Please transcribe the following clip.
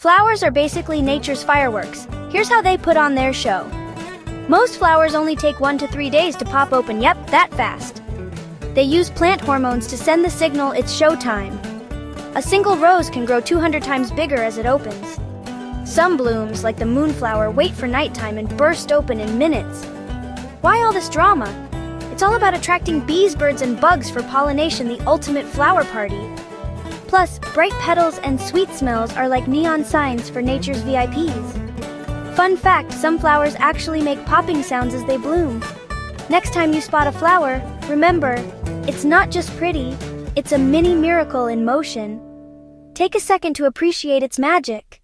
Flowers are basically nature's fireworks. Here's how they put on their show. Most flowers only take 1 to 3 days to pop open, yep, that fast. They use plant hormones to send the signal it's showtime. A single rose can grow 200 times bigger as it opens. Some blooms, like the moonflower, wait for nighttime and burst open in minutes. Why all this drama? It's all about attracting bees, birds, and bugs for pollination, the ultimate flower party. Plus, bright petals and sweet smells are like neon signs for nature's VIPs. Fun fact, some flowers actually make popping sounds as they bloom. Next time you spot a flower, remember, it's not just pretty, it's a mini miracle in motion. Take a second to appreciate its magic.